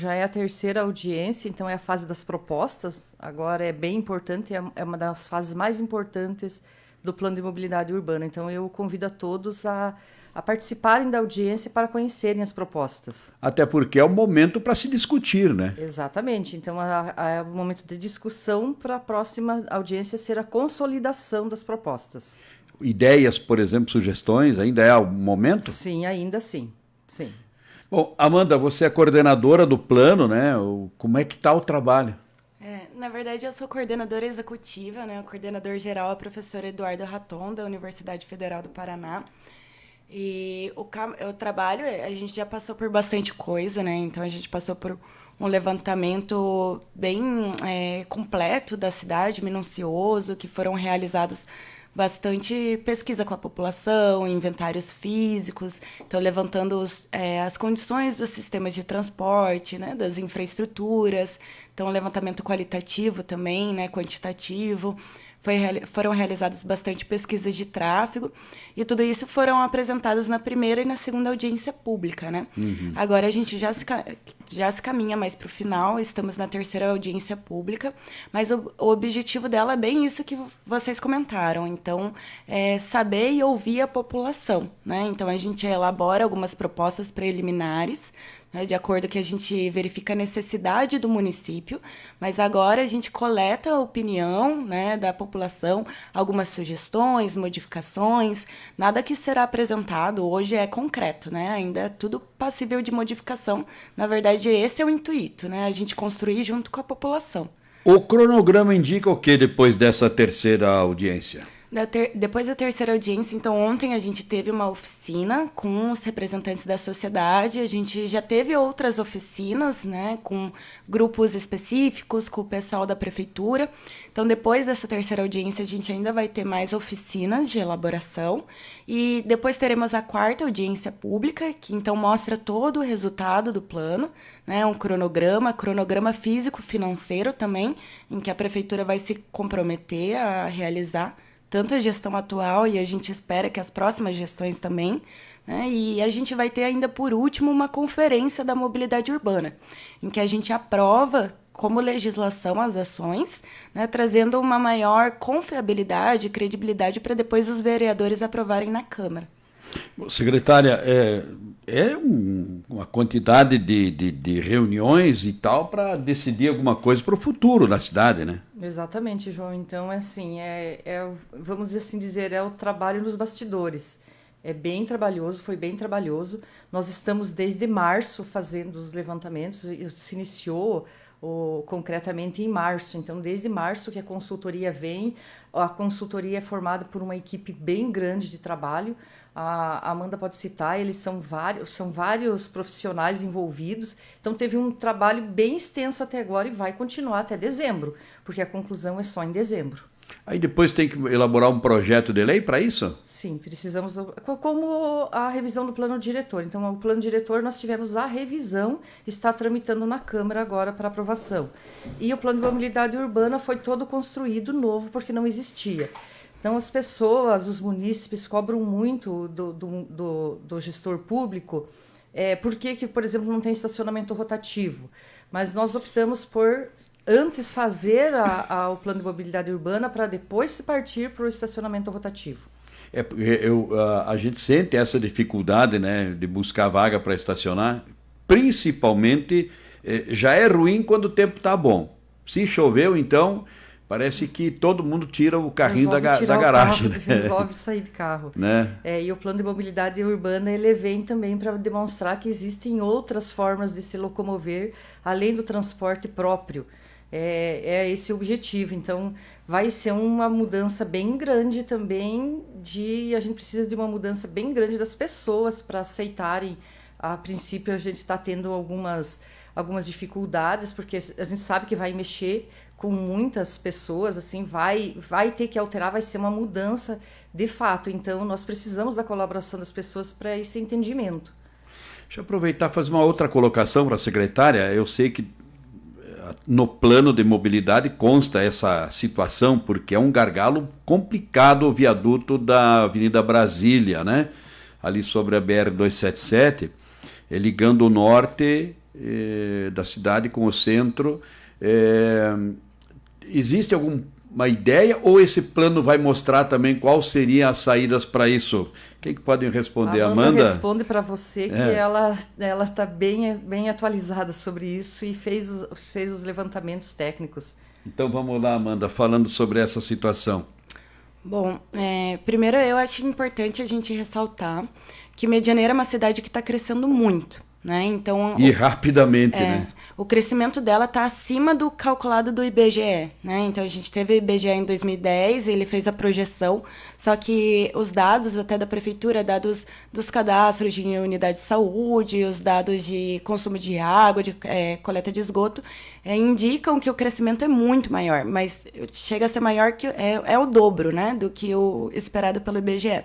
Já é a terceira audiência, então é a fase das propostas. Agora é bem importante, é uma das fases mais importantes do Plano de Mobilidade Urbana. Então eu convido a todos a participarem da audiência para conhecerem as propostas. Até porque é o momento para se discutir, né? Exatamente. Então é o momento de discussão para a próxima audiência ser a consolidação das propostas. Ideias, por exemplo, sugestões, ainda é o momento? Sim, ainda sim. Sim. Bom, Amanda, você é coordenadora do plano, né? Como é que está o trabalho? Na verdade, eu sou coordenadora executiva, né? O coordenador geral é o professor Eduardo Raton, da Universidade Federal do Paraná. E o trabalho, a gente já passou por bastante coisa, né? Então, a gente passou por um levantamento bem completo da cidade, minucioso, que foram realizados bastante pesquisa com a população, inventários físicos, então levantando as condições dos sistemas de transporte, né, das infraestruturas, então levantamento qualitativo também, né, quantitativo. Foram realizadas bastante pesquisas de tráfego e tudo isso foram apresentados na primeira e na segunda audiência pública, né? Uhum. Agora a gente já se caminha mais para o final, estamos na terceira audiência pública, mas o objetivo dela é bem isso que vocês comentaram, então saber e ouvir a população, né? Então a gente elabora algumas propostas preliminares, né, de acordo com que a gente verifica a necessidade do município, mas agora a gente coleta a opinião, né, da população, algumas sugestões, modificações, nada que será apresentado hoje é concreto, né, ainda é tudo passível de modificação. Na verdade, esse é o intuito, né, a gente construir junto com a população. O cronograma indica o que depois dessa terceira audiência? Depois da terceira audiência, então ontem a gente teve uma oficina com os representantes da sociedade, a gente já teve outras oficinas, né, com grupos específicos, com o pessoal da prefeitura. Então depois dessa terceira audiência a gente ainda vai ter mais oficinas de elaboração e depois teremos a quarta audiência pública, que então mostra todo o resultado do plano, né, um cronograma físico-financeiro também, em que a prefeitura vai se comprometer a realizar tanto a gestão atual e a gente espera que as próximas gestões também, né? E a gente vai ter ainda, por último, uma conferência da mobilidade urbana, em que a gente aprova como legislação as ações, né? Trazendo uma maior confiabilidade e credibilidade para depois os vereadores aprovarem na Câmara. Secretária, uma quantidade de reuniões e tal para decidir alguma coisa para o futuro da cidade, né? Exatamente, João. Então, assim, vamos assim dizer, é o trabalho nos bastidores. É bem trabalhoso, foi bem trabalhoso. Nós estamos desde março fazendo os levantamentos, se iniciou concretamente em março. Então, desde março que a consultoria vem, a consultoria é formada por uma equipe bem grande de trabalho. A Amanda pode citar, eles são vários profissionais envolvidos. Então, teve um trabalho bem extenso até agora e vai continuar até dezembro, porque a conclusão é só em dezembro. Aí depois tem que elaborar um projeto de lei para isso? Sim, precisamos, como a revisão do plano diretor. Então, o plano diretor nós tivemos a revisão, está tramitando na Câmara agora para aprovação. E o plano de mobilidade urbana foi todo construído novo, porque não existia. Então, as pessoas, os munícipes cobram muito do gestor público, por que, por exemplo, não tem estacionamento rotativo. Mas nós optamos por antes fazer o plano de mobilidade urbana para depois se partir para o estacionamento rotativo. A gente sente essa dificuldade, né, de buscar vaga para estacionar, principalmente já é ruim quando o tempo está bom. Se choveu, então parece que todo mundo tira o carrinho da garagem. Carro, né? Resolve sair de carro. Né? E o plano de mobilidade urbana ele vem também para demonstrar que existem outras formas de se locomover além do transporte próprio. É esse o objetivo. Então, vai ser uma mudança bem grande também. A gente precisa de uma mudança bem grande das pessoas para aceitarem. A princípio, a gente está tendo algumas dificuldades, porque a gente sabe que vai mexer com muitas pessoas, assim, vai ter que alterar, vai ser uma mudança de fato. Então, nós precisamos da colaboração das pessoas para esse entendimento. Deixa eu aproveitar e fazer uma outra colocação para a secretária. Eu sei que no plano de mobilidade consta essa situação, porque é um gargalo complicado o viaduto da Avenida Brasília, né? Ali sobre a BR-277, ligando o norte da cidade com o centro. Existe alguma ideia ou esse plano vai mostrar também quais seriam as saídas para isso? Quem que podem responder? A Amanda responde para você que ela está bem atualizada sobre isso e fez os levantamentos técnicos. Então vamos lá, Amanda, falando sobre essa situação. Bom, primeiro eu acho importante a gente ressaltar que Medianeira é uma cidade que está crescendo muito, né? Então, e rapidamente, né? O crescimento dela está acima do calculado do IBGE, né? Então, a gente teve o IBGE em 2010, ele fez a projeção, só que os dados até da prefeitura, dados dos cadastros de unidade de saúde, os dados de consumo de água, de coleta de esgoto, indicam que o crescimento é muito maior, mas chega a ser maior que é o dobro, né, do que o esperado pelo IBGE.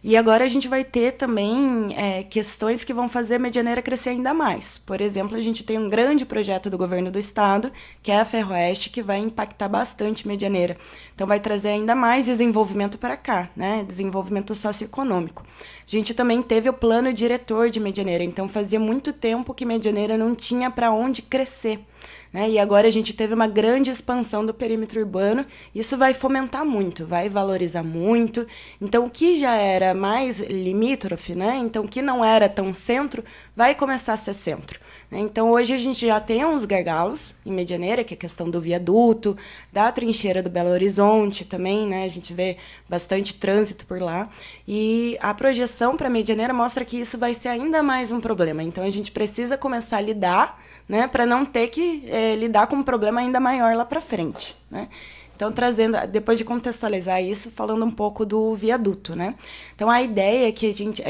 E agora a gente vai ter também questões que vão fazer a Medianeira crescer ainda mais. Por exemplo, a gente tem um grande projeto do governo do estado, que é a Ferroeste, que vai impactar bastante Medianeira. Então vai trazer ainda mais desenvolvimento para cá, né? Desenvolvimento socioeconômico. A gente também teve o plano diretor de Medianeira, então fazia muito tempo que Medianeira não tinha para onde crescer. E agora a gente teve uma grande expansão do perímetro urbano, isso vai fomentar muito, vai valorizar muito. Então, o que já era mais limítrofe, né? Então, o que não era tão centro, vai começar a ser centro. Então, hoje a gente já tem uns gargalos em Medianeira, que é a questão do viaduto, da trincheira do Belo Horizonte também, né? A gente vê bastante trânsito por lá. E a projeção para Medianeira mostra que isso vai ser ainda mais um problema. Então, a gente precisa começar a lidar, né, para não ter que lidar com um problema ainda maior lá para frente, né? Então, depois de contextualizar isso, falando um pouco do viaduto, né? Então, a ideia é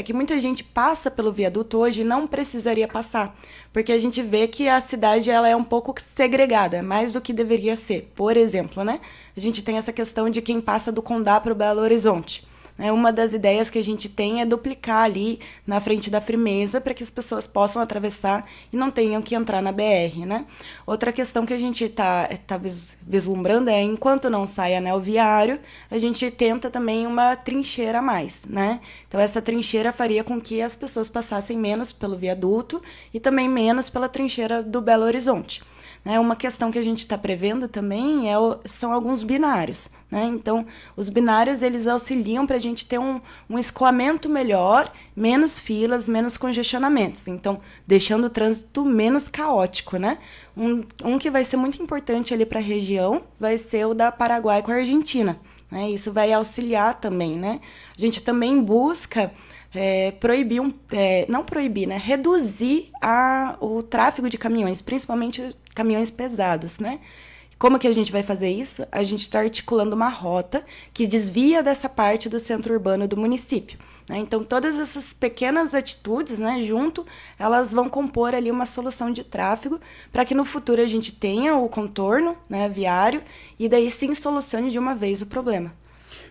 que muita gente passa pelo viaduto hoje e não precisaria passar, porque a gente vê que a cidade ela é um pouco segregada, mais do que deveria ser. Por exemplo, né, a gente tem essa questão de quem passa do Condá para o Belo Horizonte. Uma das ideias que a gente tem é duplicar ali na frente da Firmeza para que as pessoas possam atravessar e não tenham que entrar na BR, né? Outra questão que a gente está vislumbrando é, enquanto não sai anel viário, a gente tenta também uma trincheira a mais, né? Então, essa trincheira faria com que as pessoas passassem menos pelo viaduto e também menos pela trincheira do Belo Horizonte. Uma questão que a gente está prevendo também são alguns binários, né? Então, os binários eles auxiliam para a gente ter um escoamento melhor, menos filas, menos congestionamentos. Então, deixando o trânsito menos caótico, né? Um que vai ser muito importante ali para a região vai ser o da Paraguai com a Argentina, né? Isso vai auxiliar também, né? A gente também busca reduzir o tráfego de caminhões, principalmente caminhões pesados, né? Como que a gente vai fazer isso? A gente está articulando uma rota que desvia dessa parte do centro urbano do município, né? Então, todas essas pequenas atitudes, né, elas vão compor ali uma solução de tráfego para que no futuro a gente tenha o contorno, né, viário e daí sim solucione de uma vez o problema.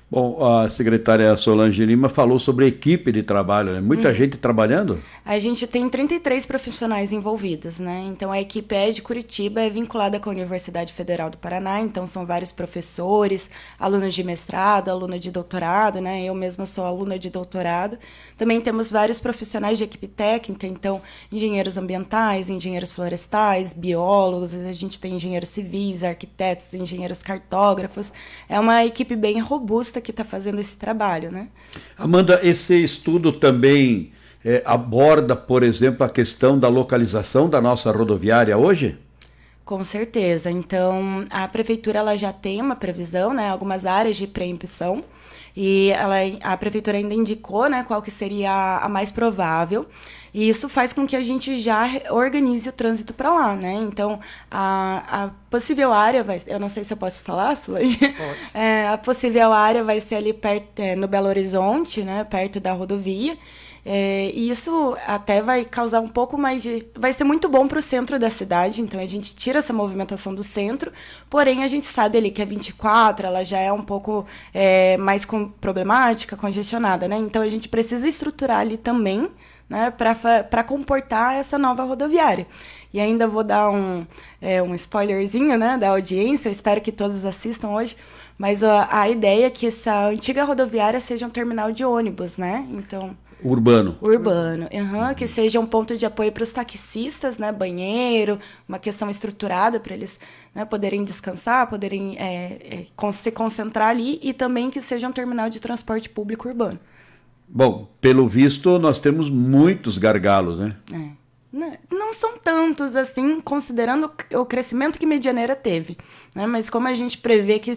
Bom, a secretária Solange Lima falou sobre a equipe de trabalho, né? Muita gente trabalhando? A gente tem 33 profissionais envolvidos, né? Então, a equipe é de Curitiba, é vinculada com a Universidade Federal do Paraná, então são vários professores, alunos de mestrado, aluna de doutorado, né? Eu mesma sou aluna de doutorado. Também temos vários profissionais de equipe técnica, então engenheiros ambientais, engenheiros florestais, biólogos, a gente tem engenheiros civis, arquitetos, engenheiros cartógrafos. É uma equipe bem robusta que está fazendo esse trabalho, né? Amanda, esse estudo também aborda, por exemplo, a questão da localização da nossa rodoviária hoje? Com certeza. Então, a prefeitura ela já tem uma previsão, né? Algumas áreas de preemção, e a prefeitura ainda indicou, né, qual que seria a mais provável. E isso faz com que a gente já organize o trânsito para lá, né? Então, a possível área eu não sei se eu posso falar, Solange. Pode. A possível área vai ser ali perto, no Belo Horizonte, né? Perto da rodovia. E isso até vai causar um pouco mais vai ser muito bom para o centro da cidade, então a gente tira essa movimentação do centro, porém a gente sabe ali que a 24, ela já é um pouco mais problemática, congestionada, né? Então a gente precisa estruturar ali também, né, para comportar essa nova rodoviária. E ainda vou dar um spoilerzinho, né, da audiência, eu espero que todos assistam hoje, mas a ideia é que essa antiga rodoviária seja um terminal de ônibus, né? Então... Urbano. Urbano, que seja um ponto de apoio para os taxistas, né? Banheiro, uma questão estruturada para eles, né, poderem descansar, poderem se concentrar ali, e também que seja um terminal de transporte público urbano. Bom, pelo visto, nós temos muitos gargalos, né? Não são tantos assim, considerando o crescimento que Medianeira teve, né? Mas como a gente prevê que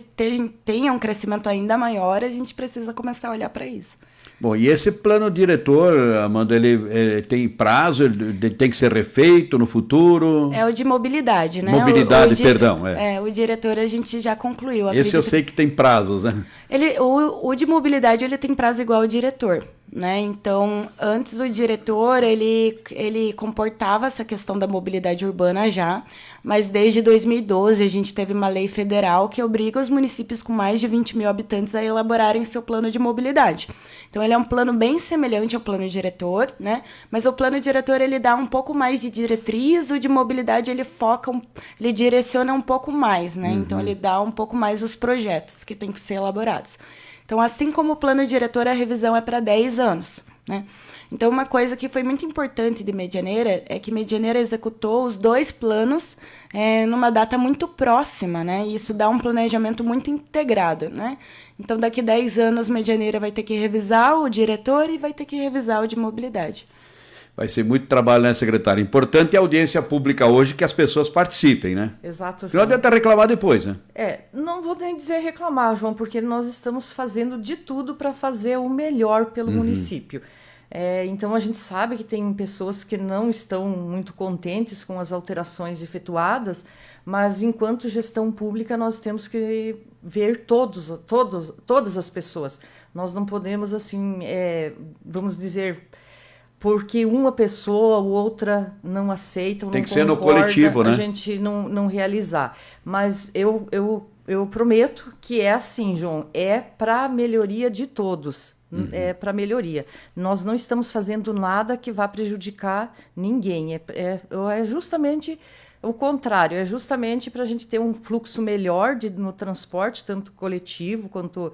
tenha um crescimento ainda maior, a gente precisa começar a olhar para isso. Bom, e esse plano diretor, Amanda, ele tem prazo, ele tem que ser refeito no futuro? É o de mobilidade, né? Mobilidade, perdão. O diretor a gente já concluiu. Esse eu sei que tem prazos, né? O de mobilidade, ele tem prazo igual ao diretor, né? Então, antes o diretor, ele comportava essa questão da mobilidade urbana já, mas desde 2012 a gente teve uma lei federal que obriga os municípios com mais de 20 mil habitantes a elaborarem seu plano de mobilidade. Então, ele é um plano bem semelhante ao plano diretor, né? Mas o plano diretor, ele dá um pouco mais de diretriz, o de mobilidade, ele direciona um pouco mais, né? Então, ele dá um pouco mais os projetos que têm que ser elaborados. Então, assim como o plano diretor, a revisão é para 10 anos, né? Então, uma coisa que foi muito importante de Medianeira é que Medianeira executou os 2 planos numa data muito próxima, né? E isso dá um planejamento muito integrado, né? Então, daqui 10 anos, Medianeira vai ter que revisar o diretor e vai ter que revisar o de mobilidade. Vai ser muito trabalho, né, secretária? Importante é a audiência pública hoje, que as pessoas participem, né? Exato, João. Não adianta reclamar depois, né? Não vou nem dizer reclamar, João, porque nós estamos fazendo de tudo para fazer o melhor pelo município. Então, a gente sabe que tem pessoas que não estão muito contentes com as alterações efetuadas, mas enquanto gestão pública nós temos que ver todas as pessoas. Nós não podemos, assim, vamos dizer, porque uma pessoa ou outra não aceita, tem não que ser no concorda, coletivo, né? A gente não realizar. Mas eu prometo que é assim, João, é para a melhoria de todos. É para melhoria. Nós não estamos fazendo nada que vá prejudicar ninguém. É justamente o contrário. É justamente para a gente ter um fluxo melhor no transporte, tanto coletivo quanto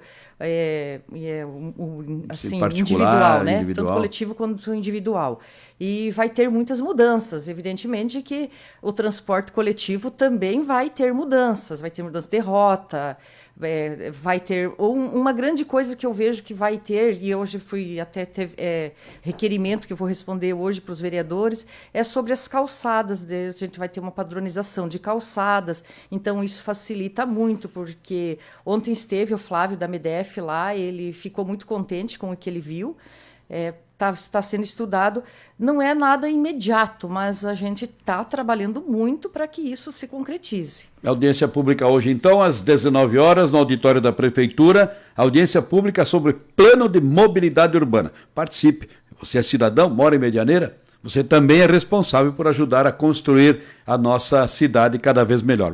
assim, individual, né? Tanto coletivo quanto individual. E vai ter muitas mudanças. Evidentemente que o transporte coletivo também vai ter mudanças. Vai ter mudança de rota, vai ter uma grande coisa que eu vejo que vai ter, e hoje fui até requerimento que eu vou responder hoje para os vereadores, é sobre as calçadas. A gente vai ter uma padronização de calçadas, então isso facilita muito, porque ontem esteve o Flávio da MEDEF lá, ele ficou muito contente com o que ele viu. Está sendo estudado, não é nada imediato, mas a gente está trabalhando muito para que isso se concretize. Audiência pública hoje, então, às 19 horas, no auditório da Prefeitura, audiência pública sobre plano de mobilidade urbana. Participe. Você é cidadão, mora em Medianeira? Você também é responsável por ajudar a construir a nossa cidade cada vez melhor.